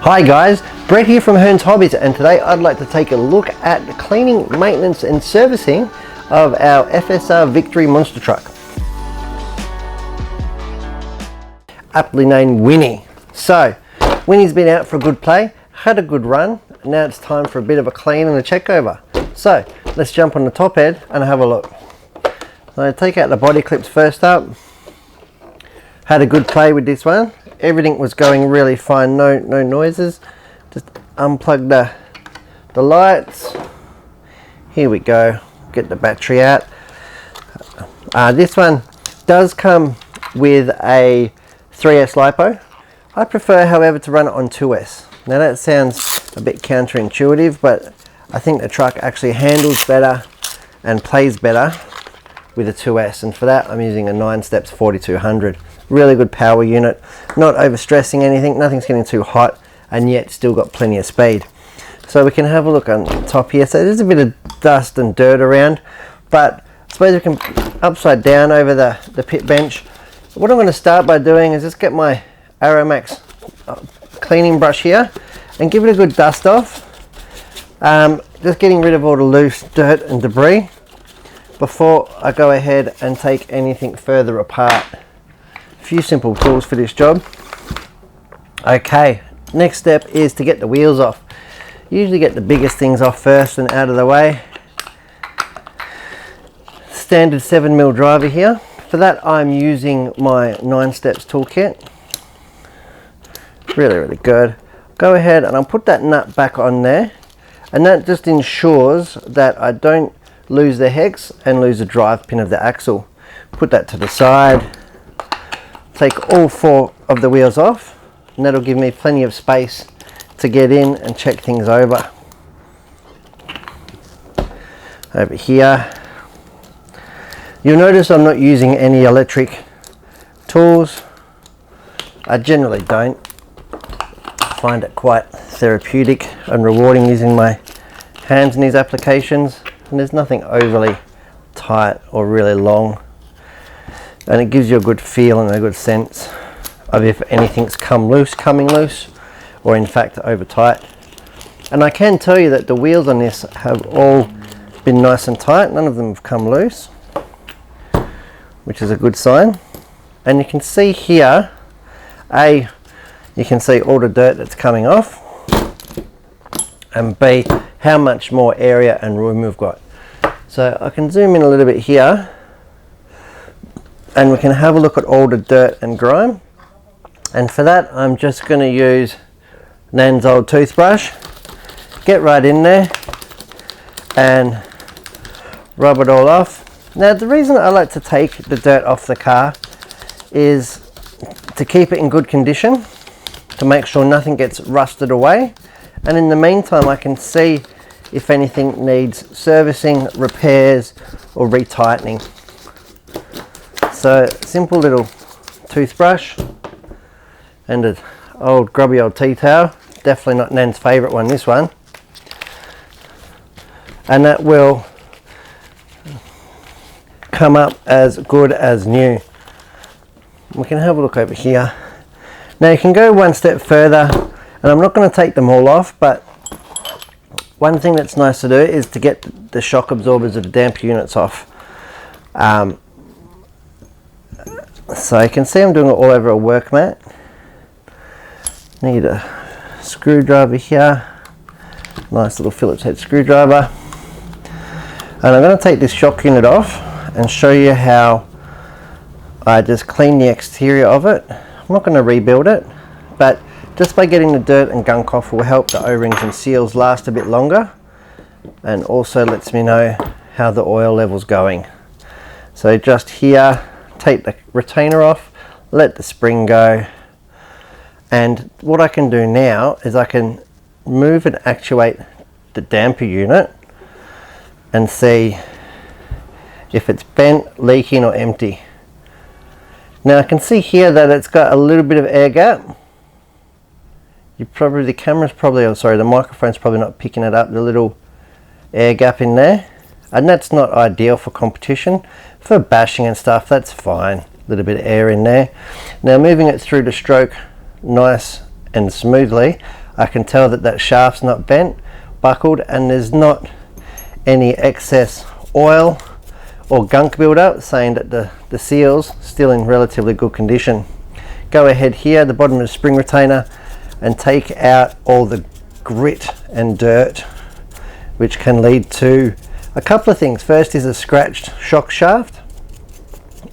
Hi guys, Brett here from Hearns Hobbies, and today I'd like to take a look at the cleaning, maintenance and servicing of our FSR Victory monster truck, aptly named Winnie. So Winnie's been out for a good play, had a good run, and now it's time for a bit of a clean and a check over. So let's jump on the top head and have a look. So I take out the body clips first up. Had a good play with this one. Everything was going really fine, no noises. Just unplug the lights. Here we go, get the battery out. This one does come with a 3S LiPo. I prefer, however, to run it on 2S. Now that sounds a bit counterintuitive, but I think the truck actually handles better and plays better with a 2S, and for that I'm using a 9 steps 4200. Really good power unit, not overstressing anything, nothing's getting too hot, and yet still got plenty of speed. So we can have a look on top here. So there's a bit of dust and dirt around, but I suppose we can upside down over the pit bench. What I'm going to start by doing is just get my Aromax cleaning brush here and give it a good dust off. Just getting rid of all the loose dirt and debris before I go ahead and take anything further apart. A few simple tools for this job. Okay, next step is to get the wheels off. Usually get the biggest things off first and out of the way. Standard 7mm driver here. For that I'm using my 9 steps toolkit. Really good. Go ahead and I'll put that nut back on there, and that just ensures that I don't lose the hex and lose the drive pin of the axle. Put that to the side. Take all 4 of the wheels off, and that'll give me plenty of space to get in and check things over. Over here, you'll notice I'm not using any electric tools. I generally don't. I find it quite therapeutic and rewarding using my hands in these applications, and there's nothing overly tight or really long. And it gives you a good feel and a good sense of if anything's coming loose, or in fact over tight. And I can tell you that the wheels on this have all been nice and tight. None of them have come loose, which is a good sign. And you can see here, you can see all the dirt that's coming off, and B, how much more area and room we've got. So I can zoom in a little bit here, and we can have a look at all the dirt and grime. And for that I'm just going to use Nan's old toothbrush. Get right in there and rub it all off. Now the reason I like to take the dirt off the car is to keep it in good condition, to make sure nothing gets rusted away, and in the meantime I can see if anything needs servicing, repairs or retightening. So simple little toothbrush and an old grubby old tea towel, definitely not Nan's favourite one, this one, and that will come up as good as new. We can have a look over here. Now you can go one step further, and I'm not going to take them all off, but one thing that's nice to do is to get the shock absorbers of the damper units off. So you can see I'm doing it all over a work mat. Need a screwdriver here, nice little Phillips head screwdriver, and I'm going to take this shock unit off and show you how I just clean the exterior of it. I'm not going to rebuild it, but just by getting the dirt and gunk off will help the O-rings and seals last a bit longer, and also lets me know how the oil level's going. So just here, take the retainer off, let the spring go, and what I can do now is I can move and actuate the damper unit and see if it's bent, leaking or empty. Now I can see here that it's got a little bit of air gap. The microphone's probably not picking it up, the little air gap in there, and that's not ideal for competition. For bashing and stuff, that's fine, a little bit of air in there. Now moving it through the stroke nice and smoothly, I can tell that that shaft's not bent, buckled, and there's not any excess oil or gunk buildup, saying that the seal's still in relatively good condition. Go ahead here, the bottom of the spring retainer, and take out all the grit and dirt, which can lead to a couple of things. First is a scratched shock shaft.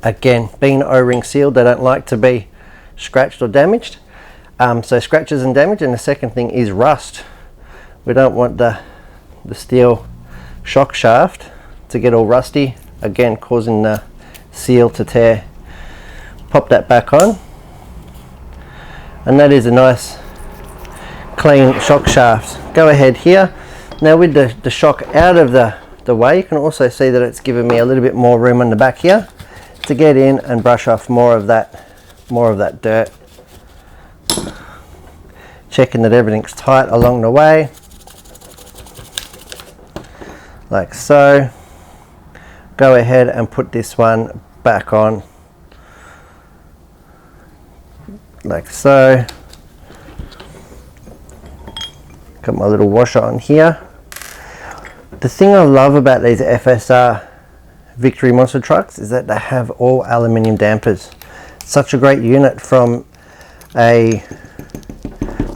Again, being O-ring sealed, they don't like to be scratched or damaged. So scratches and damage. And the second thing is rust. We don't want the steel shock shaft to get all rusty, again causing the seal to tear. Pop that back on, and that is a nice clean shock shaft. Go ahead here. Now with the shock out of the way, you can also see that it's given me a little bit more room on the back here to get in and brush off more of that dirt. Checking that everything's tight along the way, like so. Go ahead and put this one back on, like so. Got my little washer on here. The thing I love about these FSR Victory monster trucks is that they have all aluminium dampers. Such a great unit from a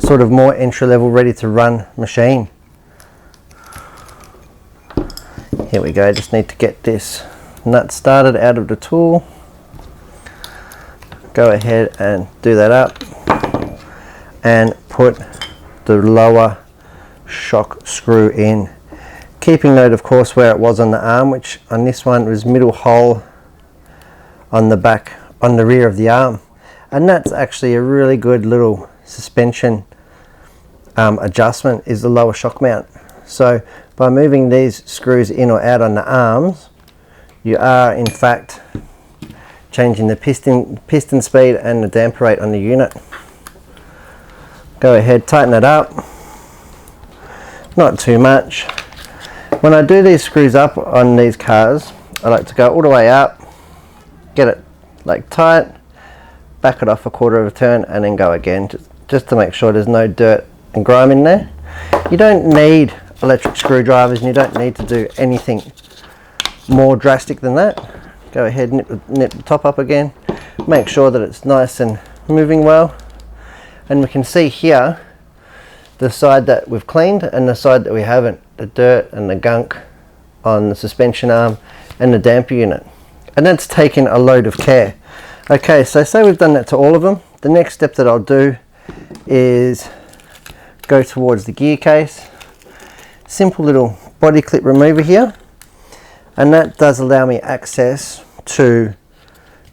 sort of more entry-level ready to run machine. Here we go, just need to get this nut started out of the tool. Go ahead and do that up and put the lower shock screw in. Keeping note, of course, where it was on the arm, which on this one was middle hole on the back, on the rear of the arm. And that's actually a really good little suspension adjustment, is the lower shock mount. So by moving these screws in or out on the arms, you are in fact changing the piston speed and the damper rate on the unit. Go ahead, tighten it up, not too much. When I do these screws up on these cars, I like to go all the way up, get it like tight, back it off a quarter of a turn, and then go again, just to make sure there's no dirt and grime in there. You don't need electric screwdrivers, and you don't need to do anything more drastic than that. Go ahead, nip the top up again, make sure that it's nice and moving well. And we can see here the side that we've cleaned and the side that we haven't, the dirt and the gunk on the suspension arm and the damper unit, and that's taken a load of care. Okay, so say we've done that to all of them. The next step that I'll do is go towards the gear case. Simple little body clip remover here, and that does allow me access to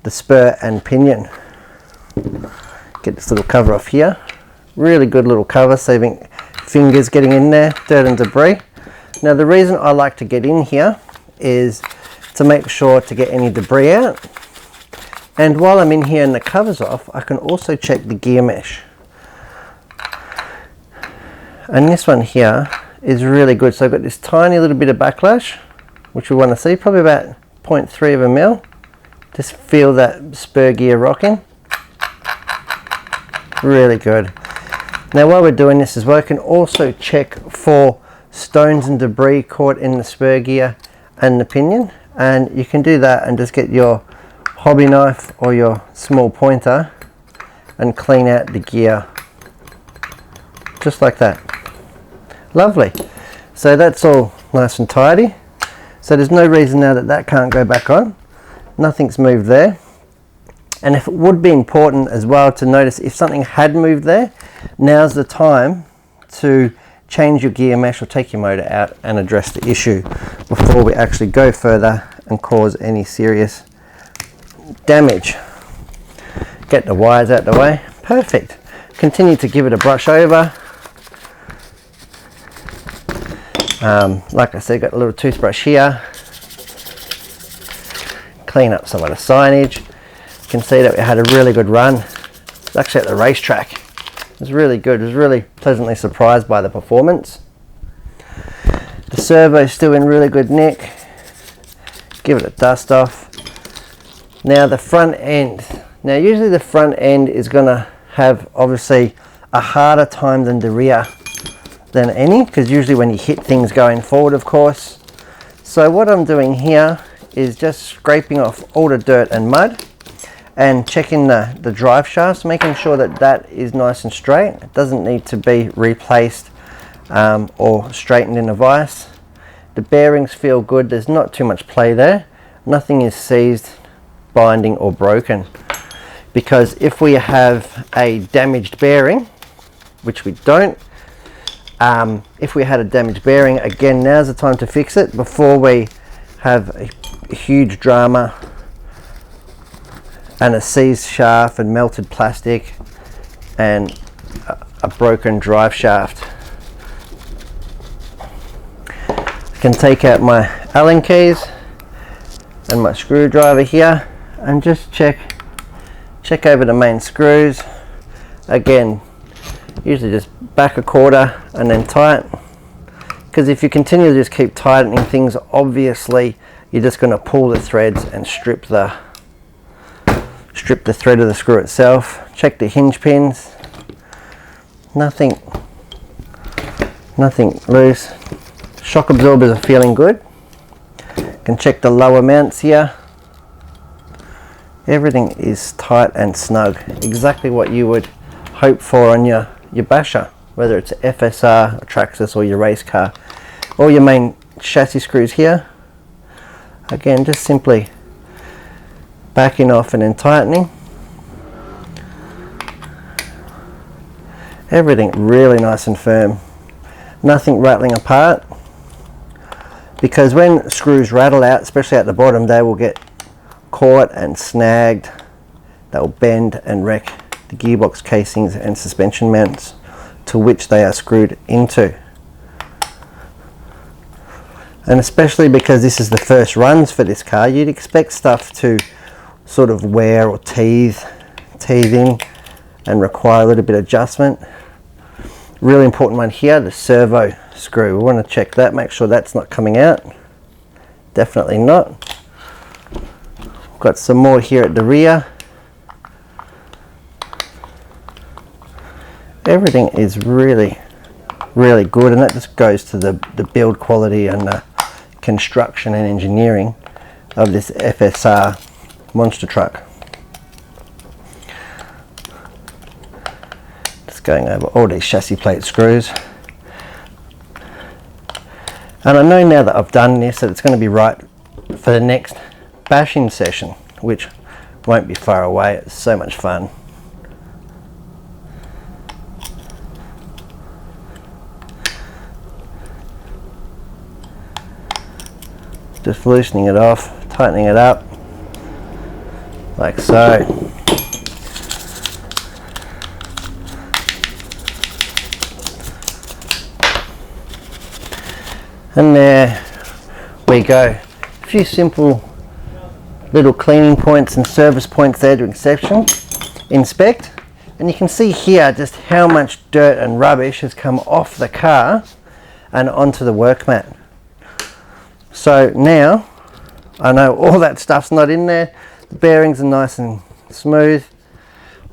the spur and pinion. Get this little cover off here. Really good little cover, saving fingers getting in there, dirt and debris. Now the reason I like to get in here is to make sure to get any debris out. And while I'm in here and the cover's off, I can also check the gear mesh. And this one here is really good. So I've got this tiny little bit of backlash, which we want to see, probably about 0.3 of a mil. Just feel that spur gear rocking. Really good. Now while we're doing this as well, I can also check for stones and debris caught in the spur gear and the pinion, and you can do that and just get your hobby knife or your small pointer and clean out the gear just like that. Lovely. So that's all nice and tidy. So there's no reason now that that can't go back on. Nothing's moved there. And if it would be important as well to notice if something had moved there, now's the time to change your gear mesh or take your motor out and address the issue before we actually go further and cause any serious damage. Get the wires out the way. Perfect. Continue to give it a brush over. Like I said, got a little toothbrush here. Clean up some of the signage. You can see that we had a really good run. It's actually at the racetrack. It was really good. I was really pleasantly surprised by the performance. The servo's still in really good nick. Give it a dust off. Now the front end. Now usually the front end is going to have obviously a harder time than the rear than any, because usually when you hit things going forward, of course. So what I'm doing here is just scraping off all the dirt and mud and checking the drive shafts, making sure that that is nice and straight. It doesn't need to be replaced or straightened in a vise. The bearings feel good, there's not too much play there. Nothing is seized, binding or broken. Because if we have a damaged bearing, which we don't, if we had a damaged bearing, again, now's the time to fix it before we have a huge drama and a seized shaft and melted plastic and a broken drive shaft. I can take out my Allen keys and my screwdriver here and just check over the main screws. Again, usually just back a quarter and then tight, because if you continue to just keep tightening things, obviously you're just going to pull the threads and strip the thread of the screw itself. Check the hinge pins, nothing loose. Shock absorbers are feeling good. You can check the lower mounts here. Everything is tight and snug, exactly what you would hope for on your basher, whether it's FSR, a Traxxas or your race car. All your main chassis screws here. Again, just simply backing off and then tightening. Everything really nice and firm. Nothing rattling apart, because when screws rattle out, especially at the bottom, they will get caught and snagged. They'll bend and wreck the gearbox casings and suspension mounts to which they are screwed into. And especially because this is the first runs for this car, you'd expect stuff to sort of wear or teethe in and require a little bit of adjustment. Really important one here, the servo screw. We want to check that, make sure that's not coming out. Definitely not. Got some more here at the rear. Everything is really good, and that just goes to the build quality and the construction and engineering of this FSR monster truck. Just going over all these chassis plate screws. And I know now that I've done this that it's going to be right for the next bashing session, which won't be far away. It's so much fun. Just loosening it off, tightening it up, like so. And there we go. A few simple little cleaning points and service points there to inspect. And you can see here just how much dirt and rubbish has come off the car and onto the work mat. So now I know all that stuff's not in there. The bearings are nice and smooth.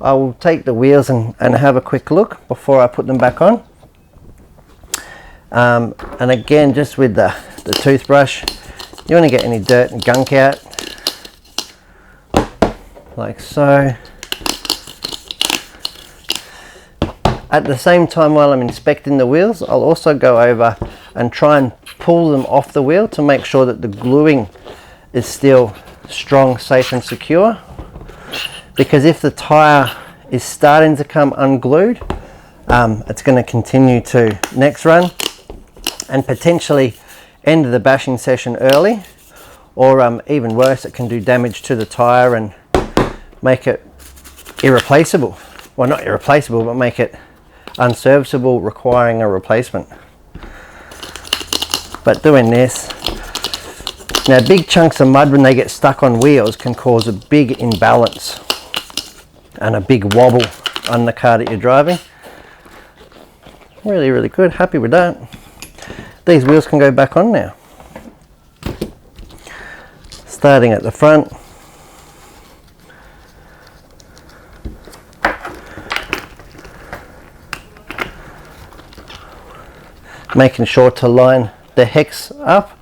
I will take the wheels and have a quick look before I put them back on. And again, just with the toothbrush, you want to get any dirt and gunk out, like so. At the same time, while I'm inspecting the wheels, I'll also go over and try and pull them off the wheel to make sure that the gluing is still strong, safe and secure. Because if the tyre is starting to come unglued, it's going to continue to next run and potentially end the bashing session early, or even worse, it can do damage to the tyre and make it irreplaceable. Well, not irreplaceable, but make it unserviceable, requiring a replacement. But doing this, now big chunks of mud when they get stuck on wheels can cause a big imbalance and a big wobble on the car that you're driving. Really good, happy with that. These wheels can go back on now. Starting at the front. making sure to line the hex up,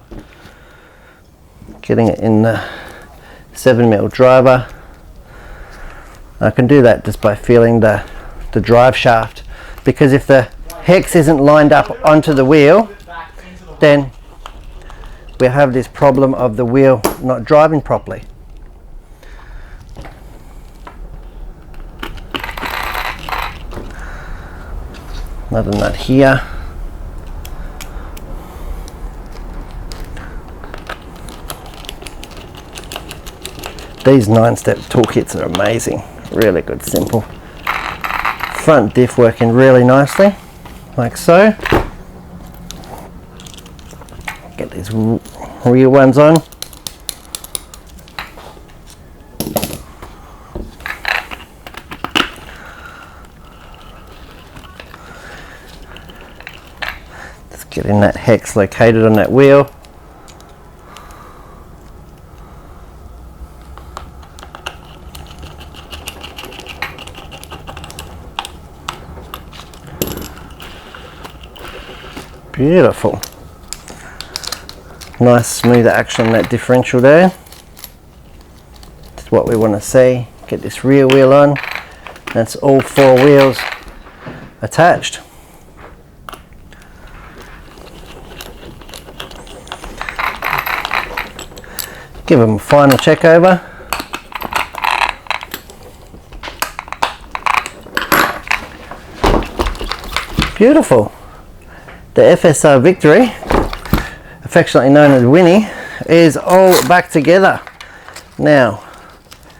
getting it in the 7mm driver. I can do that just by feeling the drive shaft, because if the hex isn't lined up onto the wheel, then we have this problem of the wheel not driving properly. Another nut here. These 9-step toolkits are amazing, really good, simple. Front diff working really nicely, like so. Get these rear ones on. Just getting that hex located on that wheel. Beautiful. Nice smooth action on that differential there. That's what we want to see. Get this rear wheel on. That's all 4 wheels attached. Give them a final check over. Beautiful. The FSR Victory, affectionately known as Winnie, is all back together. Now,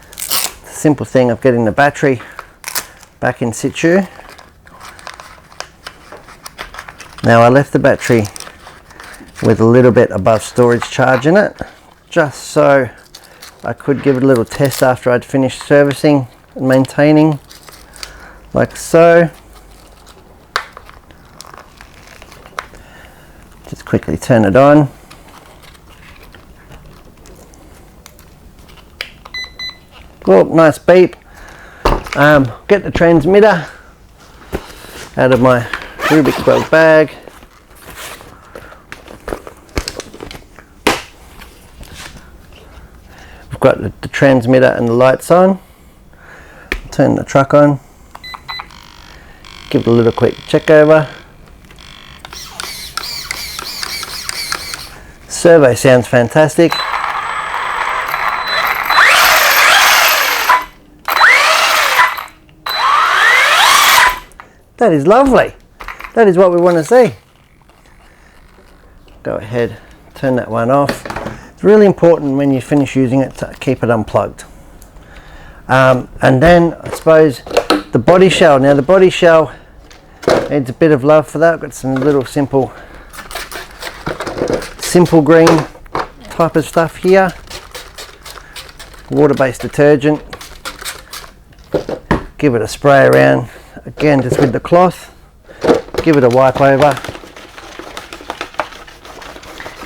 the simple thing of getting the battery back in situ. Now I left the battery with a little bit above storage charge in it, just so I could give it a little test after I'd finished servicing and maintaining, like so. Just quickly turn it on. Oh, nice beep. Get the transmitter out of my Rubik's World bag. We've got the transmitter and the lights on. Turn the truck on. Give it a little quick check over. Servo sounds fantastic. That is lovely. That is what we want to see. Go ahead, turn that one off. It's really important when you finish using it to keep it unplugged. And then I suppose the body shell. Now the body shell needs a bit of love for that. I've got some little simple green type of stuff here. Water-based detergent. Give it a spray around, again just with the cloth. Give it a wipe over.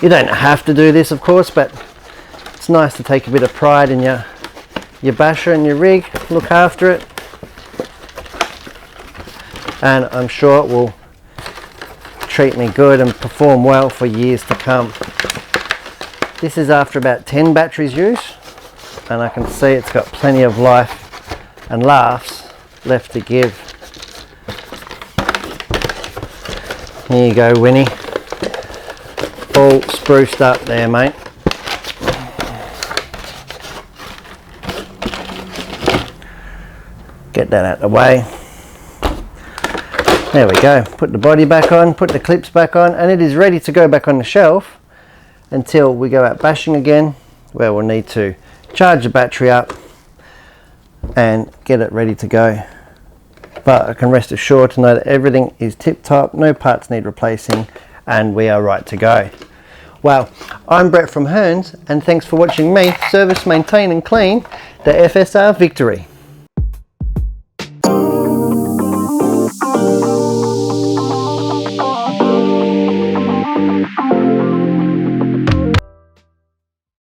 You don't have to do this, of course, but it's nice to take a bit of pride in your basher and your rig. Look after it, and I'm sure it will treat me good and perform well for years to come. This is after about 10 batteries use, and I can see it's got plenty of life and laughs left to give. Here you go, Winnie. All spruced up there, mate. Get that out of the way. There we go. Put the body back on, put the clips back on, and it is ready to go back on the shelf until we go out bashing again, where we'll need to charge the battery up and get it ready to go. But I can rest assured to know that everything is tip top, no parts need replacing, and we are right to go. Well, I'm Brett from Hearns, and thanks for watching me service, maintain and clean the FSR Victory.